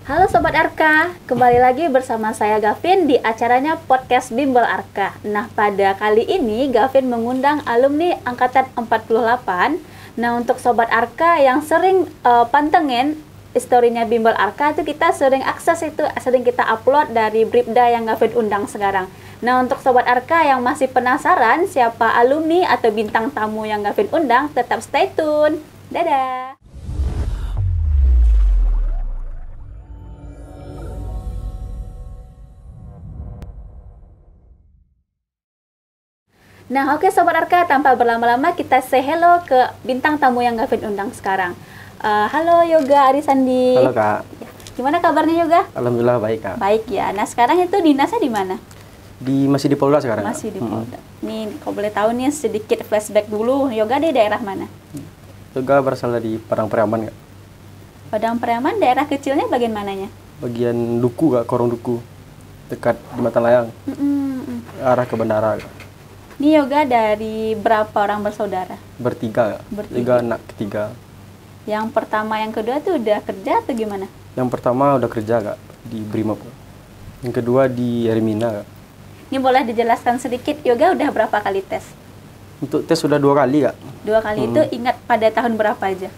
Halo Sobat Arka, kembali lagi bersama saya Gavin di acaranya Podcast Bimbel Arka. Nah, pada kali ini Gavin mengundang alumni Angkatan 48. Nah, untuk Sobat Arka yang sering pantengin historinya Bimbel Arka, itu kita sering akses itu, sering kita upload dari Bribda yang Gavin undang sekarang. Nah, untuk Sobat Arka yang masih penasaran siapa alumni atau bintang tamu yang Gavin undang, tetap stay tune. Dadah! Nah, oke Sobat Arka, tanpa berlama-lama kita say hello ke bintang tamu yang Gavin undang sekarang. Halo Yoga Arisandi. Halo Kak. Ya, gimana kabarnya Yoga? Alhamdulillah baik Kak. Baik ya. Nah, sekarang itu dinasnya di mana? Masih di Polda sekarang. Masih di Polda. Nih, kalau boleh tahu nih sedikit flashback dulu. Yoga di daerah mana? Yoga berasal dari Padang Pariaman Kak. Padang Pariaman, daerah kecilnya bagian mananya? Bagian Duku Kak, Korong Duku. Dekat Jembatan Layang. Arah ke bandara Kak. Nih Yoga dari berapa orang bersaudara? Bertiga Kak. Tiga anak ketiga. Yang pertama, yang kedua tuh udah kerja atau gimana? Yang pertama udah kerja Kak di Brimob. Yang kedua di Hermina Kak. Ini boleh dijelaskan sedikit, Yoga udah berapa kali tes? Untuk tes sudah 2 kali Kak. 2 kali itu ingat pada tahun berapa aja?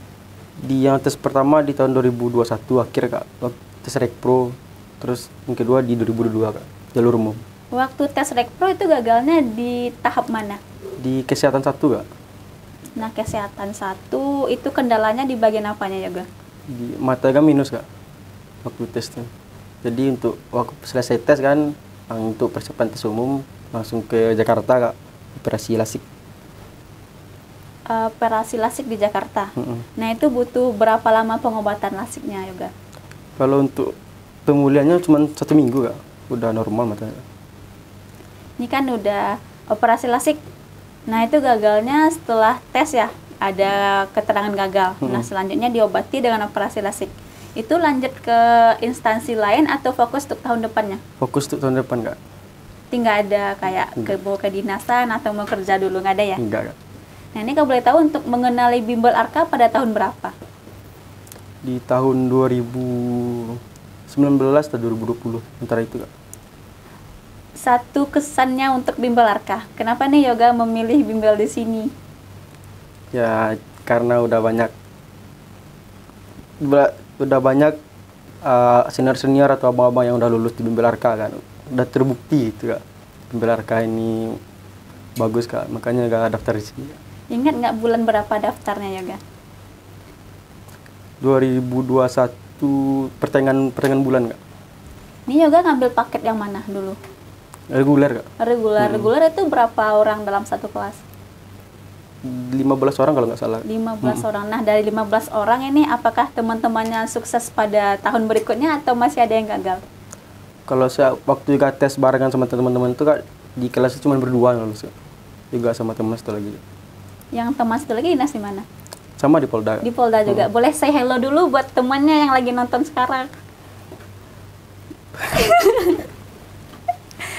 Di yang tes pertama di tahun 2021 akhir Kak. Tes Rekpro. Terus yang kedua di 2022 Kak. Jalur umum. Waktu tes Rekpro itu gagalnya di tahap mana? Di kesehatan 1 Kak. Nah, kesehatan 1 itu kendalanya di bagian apanya Yoga? Di matematika minus Kak. Waktu tesnya. Jadi untuk waktu selesai tes kan, untuk persiapan tes umum langsung ke Jakarta Kak. Operasi lasik. Operasi lasik di Jakarta. Nah, itu butuh berapa lama pengobatan lasiknya Yoga? Kalau untuk pemulihannya cuma 1 minggu Kak. Udah normal matanya. Ini kan udah operasi lasik. Nah, itu gagalnya setelah tes ya, ada keterangan gagal. Nah, selanjutnya diobati dengan operasi lasik. Itu lanjut ke instansi lain atau fokus untuk tahun depannya? Fokus untuk tahun depan Kak. Tinggal ada kayak mau ke dinasan atau mau kerja dulu, nggak ada ya? Enggak Kak. Nah, ini kalau boleh tahu untuk mengenali Bimbel Arka pada tahun berapa? Di tahun 2019 atau 2020 antara itu Kak. Satu kesannya untuk Bimbel Arka. Kenapa nih Yoga memilih bimbel di sini? Ya karena udah banyak senior-senior atau abang-abang yang udah lulus di Bimbel Arka kan. Udah terbukti itu Kak. Bimbel Arka ini bagus Kak, makanya gak daftar di sini. Ingat nggak bulan berapa daftarnya Yoga? 2021 pertengahan bulan Kak. Ini Yoga ngambil paket yang mana dulu? Reguler Kak. Reguler itu berapa orang dalam satu kelas? 15 orang kalau nggak salah. 15 orang. Nah, dari 15 orang ini apakah teman-temannya sukses pada tahun berikutnya atau masih ada yang gagal? Kalau saya waktu juga tes barengan sama teman-teman itu Kak, di kelas cuma berdua yang lulus Kak. Juga sama teman satu lagi. Yang teman satu lagi dinas di mana? Sama di Polda. Di Polda juga. Boleh say hello dulu buat temannya yang lagi nonton sekarang.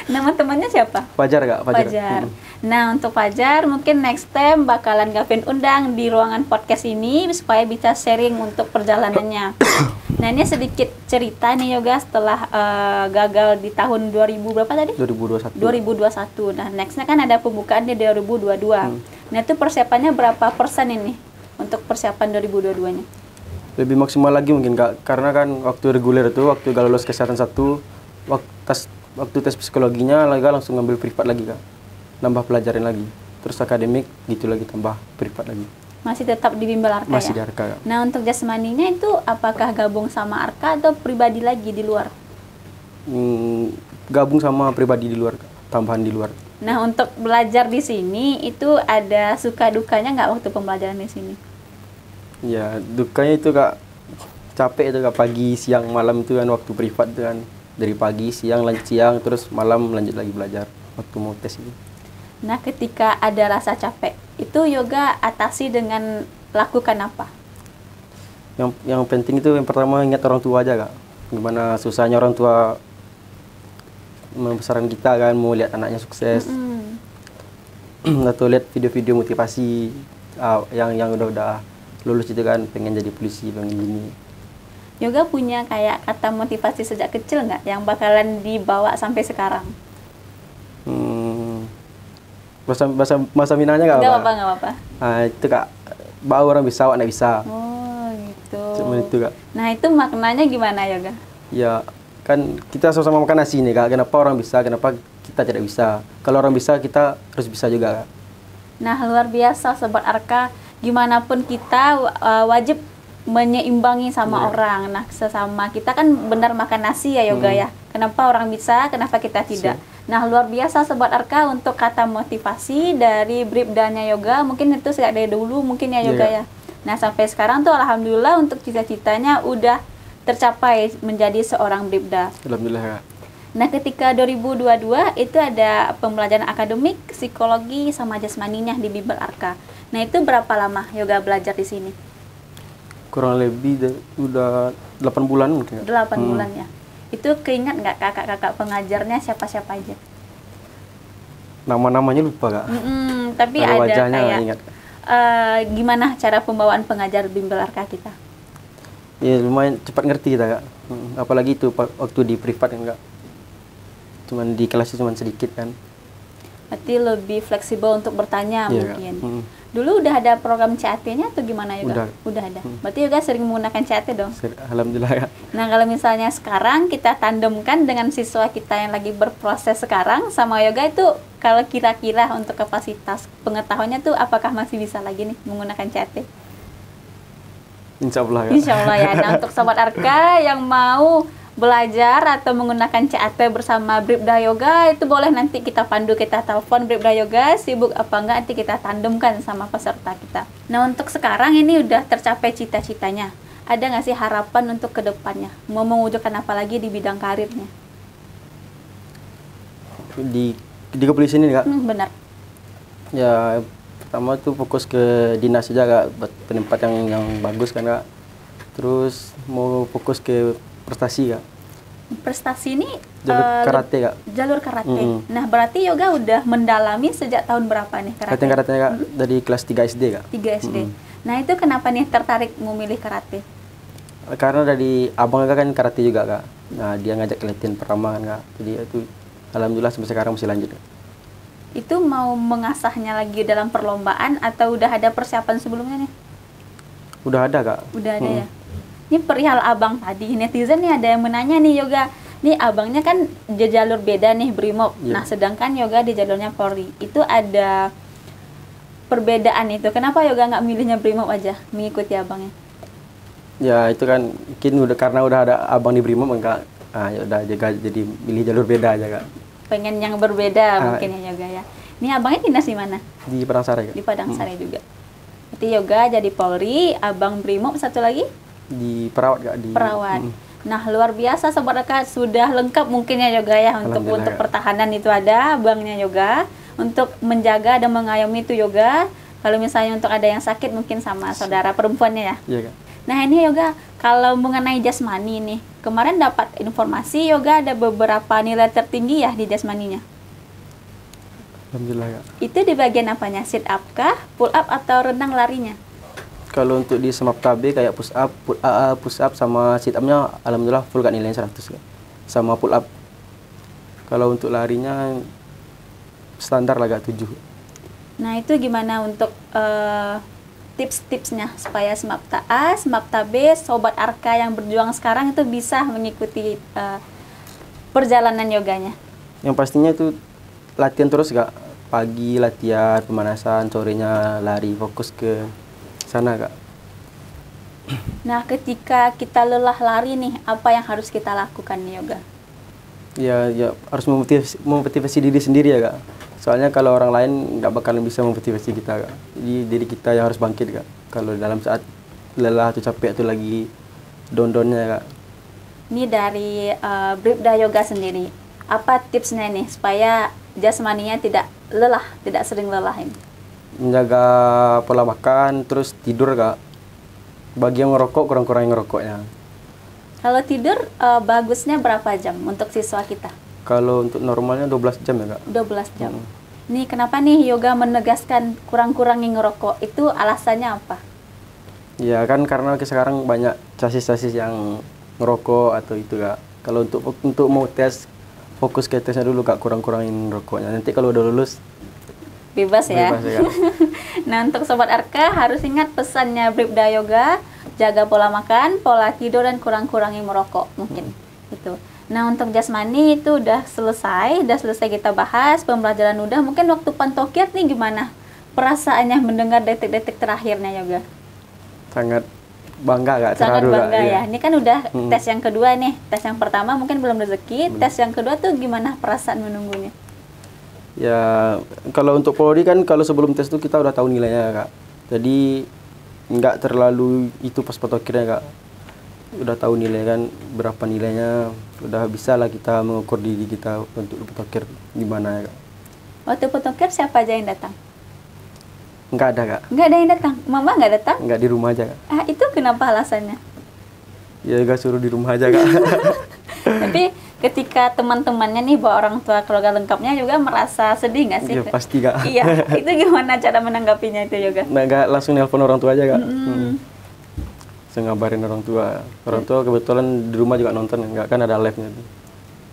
Nama temannya siapa? Fajar Kak, Fajar. Nah, untuk Fajar mungkin next time bakalan Gavin undang di ruangan podcast ini supaya bisa sharing untuk perjalanannya. Nah, ini sedikit cerita nih Yoga setelah gagal di tahun 2000 berapa tadi? 2021. 2021. Nah, nextnya kan ada pembukaan di 2022. Nah, itu persiapannya berapa persen ini untuk persiapan 2022-nya? Lebih maksimal lagi mungkin Kak, karena kan waktu reguler itu, waktu gak lulus kesehatan 1, waktu tes psikologinya langsung ngambil privat lagi Kak. Nambah pelajaran lagi. Terus akademik gitu lagi tambah privat lagi. Masih tetap di Bimbel Arka Masih ya? di Arka Kak. Nah, untuk jasmaninya itu apakah gabung sama Arka atau pribadi lagi di luar? Gabung sama pribadi di luar Kak. Tambahan di luar. Nah, untuk belajar di sini itu ada suka dukanya nggak waktu pembelajaran di sini? Ya, dukanya itu Kak, capek itu Kak, pagi, siang, malam itu kan waktu privat itu kan. Dari pagi, siang, lanjut siang, terus malam lanjut lagi belajar waktu mau tes ini. Nah, ketika ada rasa capek, itu Yoga atasi dengan lakukan apa? Yang penting itu yang pertama ingat orang tua aja Kak. Gimana susahnya orang tua membesarkan kita kan, mau lihat anaknya sukses. Atau lihat video-video motivasi yang udah lulus itu kan, pengen jadi polisi, pengen gini. Yoga punya kayak kata motivasi sejak kecil nggak yang bakalan dibawa sampai sekarang? Bahasa Minangnya nggak apa? Nggak apa-apa. Nah, itu Kak, bahwa orang bisa, awak nggak bisa. Oh gitu. Cuma itu Kak. Nah itu maknanya gimana Yoga? Ya kan kita sama-sama makan nasi nih Kak. Kenapa orang bisa, kenapa kita tidak bisa? Kalau orang bisa, kita harus bisa juga Kak. Nah luar biasa Sobat Arka, gimana pun kita wajib menyeimbangi sama orang. Nah sesama kita kan benar makan nasi ya Yoga ya. Kenapa orang bisa, kenapa kita tidak? Nah luar biasa Sobat Arka untuk kata motivasi dari Bribdanya Yoga. Mungkin itu sejak dari dulu mungkin ya Yoga ya. Nah sampai sekarang tuh alhamdulillah untuk cita-citanya udah tercapai menjadi seorang Bribda. Alhamdulillah Kak. Nah ketika 2022 itu ada pembelajaran akademik, psikologi sama jasmaninya di Bimbel Arka. Nah itu berapa lama Yoga belajar di sini? Kurang lebih udah 8 bulan mungkin. 8 bulan ya. Itu keingat nggak kakak-kakak pengajarnya siapa-siapa aja? Nama-namanya lupa Kak. Tapi kalau ada wajahnya kayak ingat. Gimana cara pembawaan pengajar Bimbel Arka kita? Ya lumayan cepat ngerti kita Kak. Apalagi itu waktu di privat kan Kak. Cuman di kelasnya cuman sedikit kan. Berarti lebih fleksibel untuk bertanya mungkin. Dulu udah ada program CAT-nya atau gimana Yoga? Udah ada. Berarti Yoga sering menggunakan CAT dong? Alhamdulillah ya. Nah kalau misalnya sekarang kita tandemkan dengan siswa kita yang lagi berproses sekarang sama Yoga itu, kalau kira-kira untuk kapasitas pengetahuannya tuh apakah masih bisa lagi nih menggunakan CAT? Insya Allah ya. Insya Allah ya. Nah untuk Sobat Arka yang mau belajar atau menggunakan CAT bersama Bribda Yoga, itu boleh nanti kita pandu, kita telepon Bribda Yoga, sibuk apa enggak nanti kita tandemkan sama peserta kita. Nah untuk sekarang ini udah tercapai cita-citanya, ada nggak sih harapan untuk kedepannya? Mau mewujudkan apa lagi di bidang karirnya? Di kepolisian ini Kak? Benar. Ya pertama tuh fokus ke dinas saja Kak, buat tempat yang bagus kan Kak. Terus mau fokus ke prestasi Kak. Prestasi ini jalur karate Kak. Jalur karate. Nah berarti Yoga udah mendalami sejak tahun berapa nih karate? Karate Kak dari kelas 3 SD Kak. 3 SD. Nah itu kenapa nih tertarik memilih karate? Karena dari abang Kak kan karate juga Kak. Nah dia ngajak latihan pertama kan Kak. Jadi itu alhamdulillah sampai sekarang masih lanjut. Itu mau mengasahnya lagi dalam perlombaan atau udah ada persiapan sebelumnya nih? Udah ada Kak. Udah ada ya. Ini perihal abang tadi, netizen nih ada yang menanya nih Yoga, nih abangnya kan di jalur beda nih Brimob, nah sedangkan Yoga di jalurnya Polri, itu ada perbedaan itu, kenapa Yoga nggak milihnya Brimob aja, mengikuti abangnya? Ya itu kan mungkin karena udah ada abang di Brimob enggak, ya udah jadi milih jalur beda aja Kak. Pengen yang berbeda mungkin ya Yoga ya. Ini abangnya dinas di mana? Di Padang Sari Kak. Di Padang Sari juga. Berarti Yoga jadi Polri, abang Brimob satu lagi? Di perawat Kak. Perawat. Nah luar biasa Sobat Arka, sudah lengkap mungkin ya Yoga ya untuk pertahanan itu ada abangnya Yoga, untuk menjaga dan mengayomi itu Yoga. Kalau misalnya untuk ada yang sakit mungkin sama saudara perempuannya ya. Iya Kak. Nah ini Yoga, kalau mengenai jasmani nih, kemarin dapat informasi Yoga ada beberapa nilai tertinggi ya di jasmaninya. Alhamdulillah Kak. Itu di bagian apanya? Sit up kah? Pull up atau renang larinya? Kalau untuk di semap KB kayak push up sama sit upnya alhamdulillah full Kak, nilainya 100 Kak. Sama pull up. Kalau untuk larinya standar lah Kak, 7. Nah itu gimana untuk tips-tipsnya supaya Semapta A, Semapta B, Sobat Arka yang berjuang sekarang itu bisa mengikuti perjalanan yoganya? Yang pastinya itu latihan terus Kak. Pagi latihan pemanasan, sorenya lari, fokus ke sana Kak. Nah ketika kita lelah lari nih, apa yang harus kita lakukan nih Yoga? Ya harus memotivasi diri sendiri ya Kak. Soalnya kalau orang lain nggak bakalan bisa memotivasi kita Kak. Jadi diri kita yang harus bangkit Kak. Kalau dalam saat lelah atau capek itu lagi down-downnya Kak. Ini dari Bribda Yoga sendiri, apa tipsnya nih supaya jasmaninya tidak lelah, tidak sering lelah ini? Menjaga pola makan, terus tidur Kak. Bagi yang ngerokok, kurang-kurangin ngerokoknya. Kalau tidur bagusnya berapa jam untuk siswa kita? Kalau untuk normalnya 12 jam ya Kak. 12 jam. Nih kenapa nih Yoga menegaskan kurang-kurangin ngerokok? Itu alasannya apa? Ya kan karena sekarang banyak sasis-sasis yang ngerokok atau itu Kak. Kalau untuk mau tes, fokus ke tesnya dulu Kak, kurang-kurangin rokoknya. Nanti kalau udah lulus Bebas ya. bebas ya Kak. Nah, untuk Sobat Arka harus ingat pesannya Bribda Yoga, jaga pola makan, pola tidur, dan kurang-kurangi merokok mungkin. Itu. Nah, untuk jasmani itu udah selesai kita bahas, pembelajaran udah. Mungkin waktu pantokir nih gimana perasaannya mendengar detik-detik terakhirnya Yoga? Sangat bangga Kak, Sangat terharu, bangga Kak. ya. Iya. Ini kan udah tes yang kedua nih. Tes yang pertama mungkin belum rezeki, tes yang kedua tuh gimana perasaan menunggunya? Ya, kalau untuk Polri kan kalau sebelum tes itu kita udah tahu nilainya Kak. Jadi nggak terlalu itu pas pantokirnya Kak. Udah tahu nilai kan, berapa nilainya, udah bisa lah kita mengukur diri kita untuk pantokir gimana ya Kak. Waktu pantokir siapa aja yang datang? Nggak ada Kak, Nggak ada yang datang. Mama nggak datang? nggak di rumah aja Kak. Ah, itu kenapa alasannya? Ya Kak, suruh di rumah aja Kak. Tapi ketika teman-temannya nih bawa orang tua keluarga lengkapnya juga merasa sedih nggak sih? Ya pasti Kak. Iya, itu gimana cara menanggapinya itu Yoga? Nah, nggak langsung nelpon orang tua aja Kak. Saya ngabarin orang tua. Orang tua kebetulan di rumah juga nonton, nggak kan ada live-nya.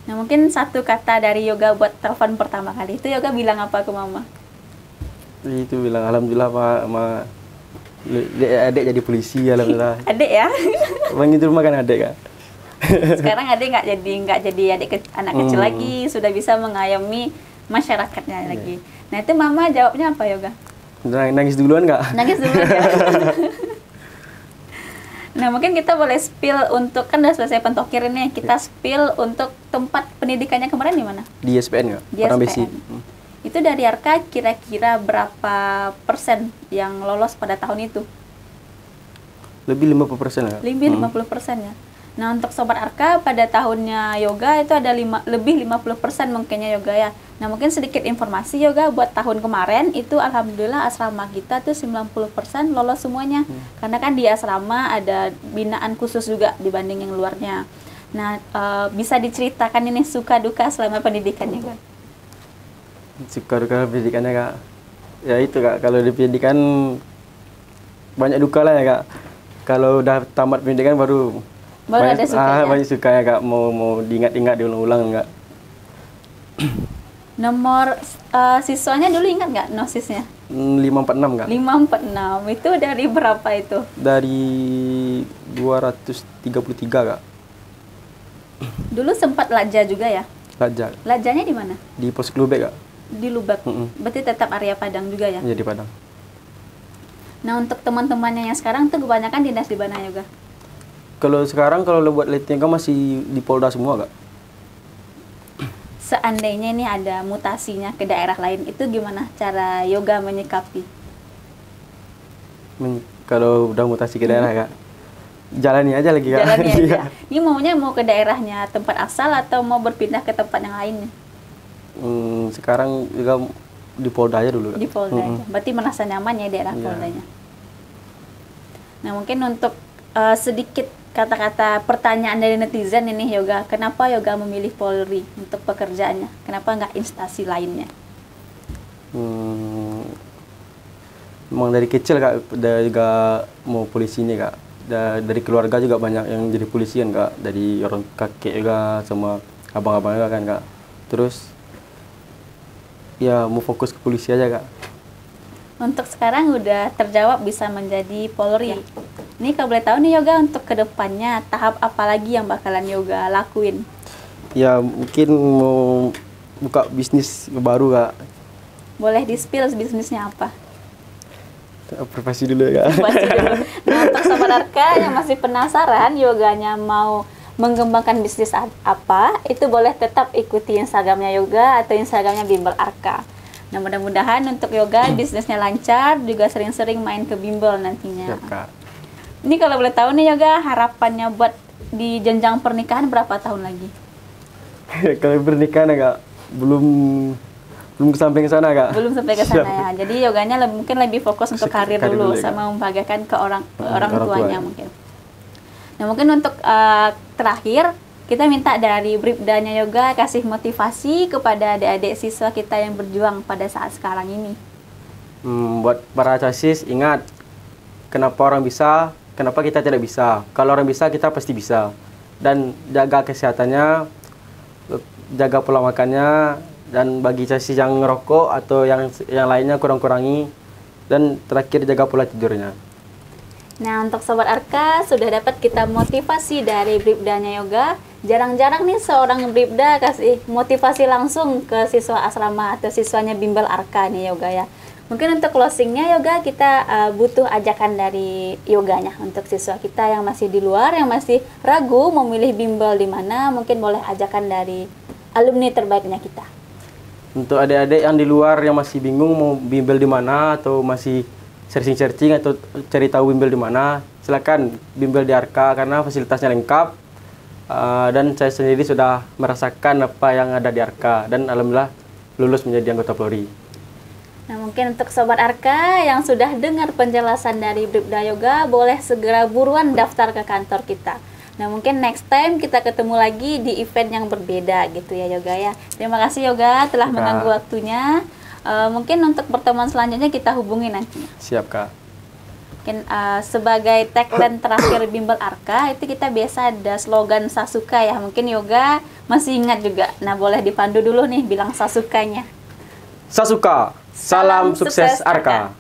Nah, mungkin satu kata dari Yoga buat telepon pertama kali itu Yoga bilang apa ke Mama? Itu bilang alhamdulillah Pak, adik jadi polisi alhamdulillah. Adik ya? Bang itu rumah kan adik Kak. Sekarang adik nggak jadi anak kecil lagi, sudah bisa mengayomi masyarakatnya lagi. Nah, itu Mama jawabnya apa Yoga? Nangis duluan Kak? Nangis dulu ya. Nah, mungkin kita boleh spill untuk, kan udah selesai pentokir ini, kita spill untuk tempat pendidikannya kemarin di mana? Di SPN Kak? Di Padang SPN. Besi. Itu dari Arka kira-kira berapa persen yang lolos pada tahun itu? Lebih 50% Kak. Lebih 50% ya. Nah, untuk Sobat Arka pada tahunnya Yoga itu ada lebih 50% mungkinnya Yoga ya. Nah, mungkin sedikit informasi Yoga buat tahun kemarin itu alhamdulillah asrama kita tuh 90% lolos semuanya. Karena kan di asrama ada binaan khusus juga dibanding yang luarnya. Nah, bisa diceritakan ini suka duka selama pendidikannya Kak? Suka duka pendidikannya Kak. Ya itu Kak, kalau di pendidikan banyak duka lah ya Kak. Kalau udah tamat pendidikan baru banyak, ada sukanya. banyak suka ya Kak, mau diingat-ingat diulang-ulang enggak. Nomor siswanya dulu ingat nggak nosisnya? 546 Kak. 546 itu dari berapa itu? Dari 233 Kak. Dulu sempat laja juga ya? Laja. Lajanya di mana? Di Pos Klubek Kak. Di Lubak. Berarti tetap area Padang juga ya? Iya di Padang. Nah, untuk teman-temannya yang sekarang tuh kebanyakan dinas di mana Yoga? Kalau sekarang kalau lo buat latihan kan masih di Polda semua Kak. Seandainya ini ada mutasinya ke daerah lain, itu gimana cara Yoga menyikapi? Kalau udah mutasi ke daerah Kak, jalani aja lagi Kak. Jalannya Iya. aja. Ini maunya mau ke daerahnya tempat asal atau mau berpindah ke tempat yang lain? Sekarang juga di Polda aja dulu Kak. Di Polda aja. Berarti merasa nyaman ya daerah Iya. Poldanya. Nah, mungkin untuk sedikit kata-kata pertanyaan dari netizen ini Yoga, kenapa Yoga memilih Polri untuk pekerjaannya? Kenapa nggak instansi lainnya? Emang dari kecil Kak, udah juga mau polisi nih Kak. Dari keluarga juga banyak yang jadi polisian Kak. Dari orang kakek juga sama abang-abang juga kan Kak. Terus ya mau fokus ke polisi aja Kak. Untuk sekarang udah terjawab bisa menjadi Polri. Ini kalau boleh tahu nih Yoga, untuk kedepannya tahap apa lagi yang bakalan Yoga lakuin? Ya mungkin mau buka bisnis baru Kak. Boleh di-spill bisnisnya apa? Profesi dulu ya Kak. Pasti dulu. Nah, untuk Sobat Arka yang masih penasaran Yoganya mau mengembangkan bisnis apa, itu boleh tetap ikuti Instagramnya Yoga atau Instagramnya Bimbel Arka. Nah, mudah-mudahan untuk Yoga bisnisnya lancar, juga sering-sering main ke Bimbel nantinya. Siap Kak. Ini kalau boleh tahu nih Yoga, harapannya buat di jenjang pernikahan berapa tahun lagi? Kalau pernikahan ya Kak, belum sampai ke sana Kak. Belum sampai ke sana ya. Jadi Yoganya mungkin lebih fokus untuk karir dulu ya, sama membahagiakan ke orang tuanya mungkin. Nah, mungkin untuk terakhir kita minta dari Bribdanya Yoga kasih motivasi kepada adik-adik siswa kita yang berjuang pada saat sekarang ini. Buat para casis, ingat kenapa orang bisa, kenapa kita tidak bisa. Kalau orang bisa, kita pasti bisa. dan jaga kesehatannya, jaga pola makannya, dan bagi sesi yang ngerokok atau yang lainnya kurang-kurangi, dan terakhir jaga pola tidurnya. Nah, untuk Sobat Arka, sudah dapat kita motivasi dari Bribdanya Yoga. Jarang-jarang nih seorang Bribda kasih motivasi langsung ke siswa asrama atau siswanya Bimbel Arka nih Yoga ya. Mungkin untuk closingnya Yoga, kita butuh ajakan dari Yoganya untuk siswa kita yang masih di luar, yang masih ragu memilih bimbel di mana, mungkin boleh ajakan dari alumni terbaiknya kita. Untuk adik-adik yang di luar yang masih bingung mau bimbel di mana atau masih searching atau cari tahu bimbel di mana, silakan bimbel di Arka karena fasilitasnya lengkap. Dan saya sendiri sudah merasakan apa yang ada di Arka dan alhamdulillah lulus menjadi anggota Polri. Nah, mungkin untuk Sobat Arka yang sudah dengar penjelasan dari Bribda Yoga, boleh segera buruan daftar ke kantor kita. Nah, mungkin next time kita ketemu lagi di event yang berbeda gitu ya Yoga ya. Terima kasih Yoga telah mengganggu waktunya. Mungkin untuk pertemuan selanjutnya kita hubungi nantinya. Siap Kak. Mungkin sebagai tagline terakhir Bimbel Arka itu kita biasa ada slogan Sasuka ya. Mungkin Yoga masih ingat juga. Nah, boleh dipandu dulu nih bilang Sasukanya. Sasuka, salam sukses Arka.